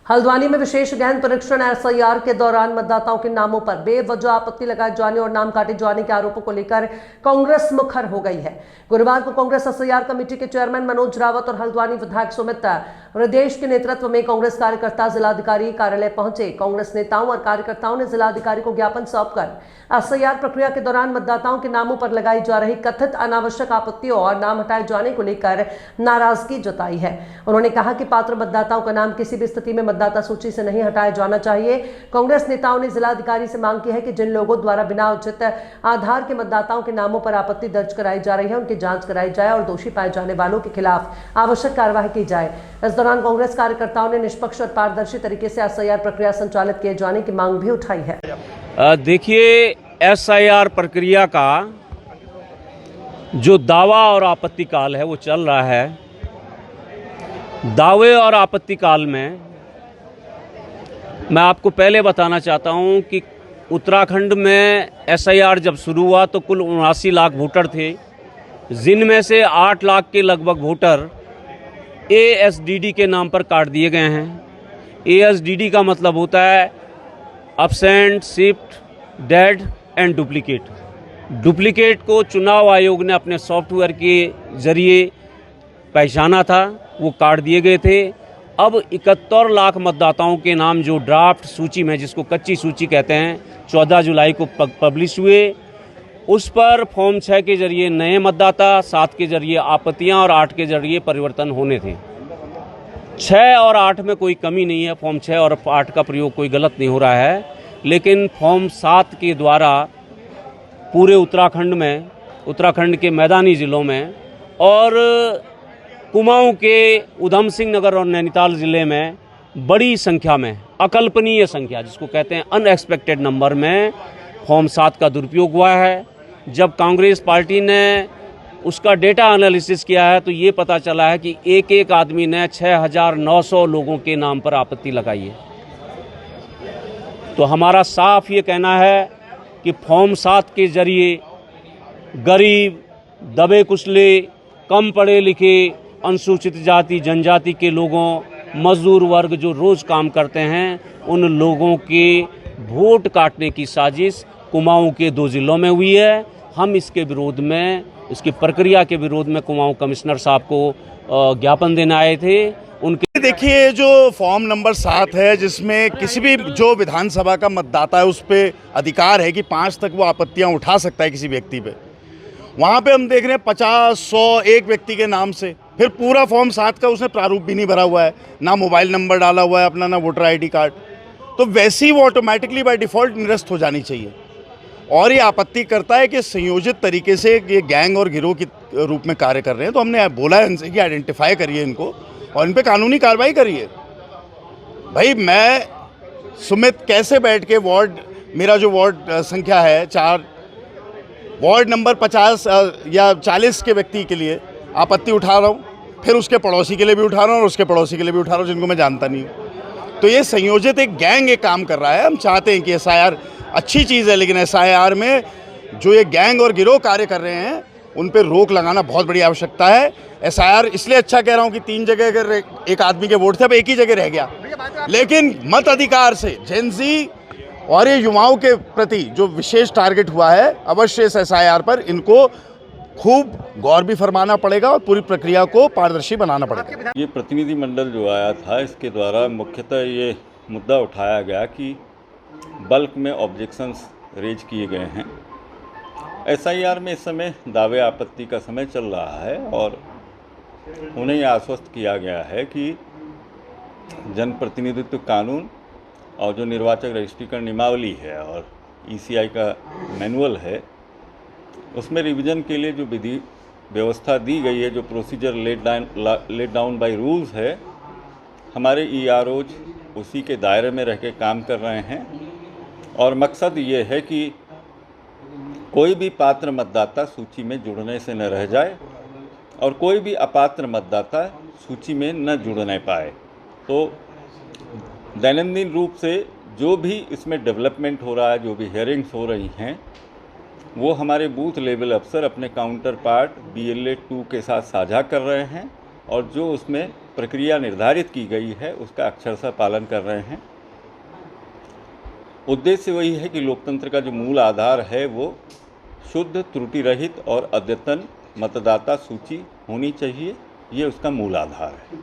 हल्द्वानी में विशेष गहन परीक्षण एसआईआर के दौरान मतदाताओं के नामों पर बेवजह आपत्ति लगाए जाने और नाम काटे जाने के आरोपों को लेकर कांग्रेस मुखर हो गई है। गुरुवार को कांग्रेस एसआईआर कमेटी के चेयरमैन मनोज रावत और हल्द्वानी विधायक सुमित हृदयेश के नेतृत्व में कांग्रेस कार्यकर्ता जिलाधिकारी कार्यालय पहुंचे। कांग्रेस नेताओं और कार्यकर्ताओं ने जिलाधिकारी को ज्ञापन सौंपकर एसआईआर प्रक्रिया के दौरान मतदाताओं के नामों पर लगाई जा रही कथित अनावश्यक आपत्तियों और नाम हटाए जाने को लेकर नाराजगी जताई है। उन्होंने कहा कि पात्र मतदाताओं का नाम किसी भी स्थिति में मतदाता सूची से नहीं हटाया जाना चाहिए। कांग्रेस नेताओं ने जिलाधिकारी से मांग की है कि जिन लोगों द्वारा बिना उचित आधार के मतदाताओं के नामों पर आपत्ति दर्ज कराई जा रही है उनकी जांच कराई जाए और दोषी पाए जाने वालों के खिलाफ आवश्यक कार्रवाई की जाए। इस दौरान कांग्रेस कार्यकर्ताओं ने निष्पक्ष और पारदर्शी तरीके से एसआईआर प्रक्रिया संचालित किए जाने की मांग भी उठाई है। देखिए, एसआईआर प्रक्रिया का जो दावा और आपत्ति काल है वो चल रहा है। दावे और आपत्ति काल में मैं आपको पहले बताना चाहता हूं कि उत्तराखंड में एसआईआर जब शुरू हुआ तो कुल 79 लाख वोटर थे, जिनमें से 8 लाख के लगभग वोटर एएसडीडी के नाम पर काट दिए गए हैं। एएसडीडी का मतलब होता है absent, shift, dead and duplicate. Duplicate को चुनाव आयोग ने अपने सॉफ्टवेयर के जरिए पहचाना था, वो काट दिए गए थे। अब 71 लाख मतदाताओं के नाम जो ड्राफ्ट सूची में, जिसको कच्ची सूची कहते हैं, 14 जुलाई को पब्लिश हुए, उस पर फॉर्म 6 के जरिए नए मतदाता, 7 के जरिए आपत्तियां और 8 के जरिए परिवर्तन होने थे। 6 और 8 में कोई कमी नहीं है, फॉर्म 6 और 8 का प्रयोग कोई गलत नहीं हो रहा है, लेकिन फॉर्म 7 के द्वारा पूरे उत्तराखंड के मैदानी ज़िलों में और कुमाऊं के उधम सिंह नगर और नैनीताल ज़िले में बड़ी संख्या में, अकल्पनीय संख्या जिसको कहते हैं अनएक्सपेक्टेड नंबर में फॉर्म 7 का दुरुपयोग हुआ है। जब कांग्रेस पार्टी ने उसका डेटा एनालिसिस किया है तो ये पता चला है कि एक एक आदमी ने 6,900 लोगों के नाम पर आपत्ति लगाई है। तो हमारा साफ ये कहना है कि फॉर्म 7 के जरिए गरीब, दबे कुचले, कम पढ़े लिखे, अनुसूचित जाति जनजाति के लोगों, मजदूर वर्ग जो रोज काम करते हैं, उन लोगों के वोट काटने की साजिश कुमाऊं के 2 जिलों में हुई है। हम इसके विरोध में, इसकी प्रक्रिया के विरोध में कुमाऊं कमिश्नर साहब को ज्ञापन देने आए थे। उनके देखिए, जो फॉर्म नंबर 7 है, जिसमें किसी भी जो विधानसभा का मतदाता है उस पर अधिकार है कि 5 तक वो आपत्तियां उठा सकता है किसी व्यक्ति पे। वहाँ पे हम देख रहे हैं 50, 100 एक व्यक्ति के नाम से, फिर पूरा फॉर्म 7 का उसने प्रारूप भी नहीं भरा हुआ है, ना मोबाइल नंबर डाला हुआ है अपना, ना वोटर आईडी कार्ड। तो वैसे ही वो ऑटोमेटिकली बाय डिफ़ॉल्ट निरस्त हो जानी चाहिए। और ये आपत्ति करता है कि संयोजित तरीके से ये गैंग और गिरोह के रूप में कार्य कर रहे हैं। तो हमने बोला है इनसे कि आइडेंटिफाई करिए इनको और इन पर कानूनी कार्रवाई करिए। भाई, मैं सुमित कैसे बैठ के मेरा जो वार्ड संख्या है 4, वार्ड नंबर 50 या 40 के व्यक्ति के लिए आपत्ति उठा रहा हूँ, फिर उसके पड़ोसी के लिए भी उठा रहा हूँ और उसके पड़ोसी के लिए भी उठा रहा हूँ जिनको मैं जानता नहीं हूँ। तो ये संयोजित एक गैंग एक काम कर रहा है। हम चाहते हैं कि एसआईआर अच्छी चीज़ है, लेकिन एसआईआर में जो ये गैंग और गिरोह कार्य कर रहे हैं उन पर रोक लगाना बहुत बड़ी आवश्यकता है। एसआईआर इसलिए अच्छा कह रहा हूँ कि 3 जगह अगर एक आदमी के वोट थे, अब एक ही जगह रह गया, लेकिन मत अधिकार से जेनजी और ये युवाओं के प्रति जो विशेष टारगेट हुआ है, अवश्य इस एसआईआर पर इनको खूब गौर भी फरमाना पड़ेगा और पूरी प्रक्रिया को पारदर्शी बनाना पड़ेगा। ये प्रतिनिधि मंडल जो आया था, इसके द्वारा मुख्यतः ये मुद्दा उठाया गया कि बल्क में ऑब्जेक्शंस रेज किए गए हैं। एसआईआर में इस समय दावे आपत्ति का समय चल रहा है और उन्हें आश्वस्त किया गया है कि जनप्रतिनिधित्व कानून और जो निर्वाचक रजिस्ट्रीकरण नियमावली है और ईसीआई का मैनुअल है, उसमें रिवीजन के लिए जो विधि व्यवस्था दी गई है, जो procedure laid down by rules है, हमारे ईआरओज उसी के दायरे में रह के काम कर रहे हैं। और मकसद ये है कि कोई भी पात्र मतदाता सूची में जुड़ने से न रह जाए और कोई भी अपात्र मतदाता सूची में न जुड़ने पाए। तो दैनंदिन रूप से जो भी इसमें डेवलपमेंट हो रहा है, जो भी हेयरिंग्स हो रही हैं, वो हमारे बूथ लेवल अफसर अपने काउंटर पार्ट BLA 2 के साथ साझा कर रहे हैं और जो उसमें प्रक्रिया निर्धारित की गई है उसका अक्षरशः पालन कर रहे हैं। उद्देश्य वही है कि लोकतंत्र का जो मूल आधार है वो शुद्ध, त्रुटि रहित और अद्यतन मतदाता सूची होनी चाहिए, ये उसका मूल आधार है।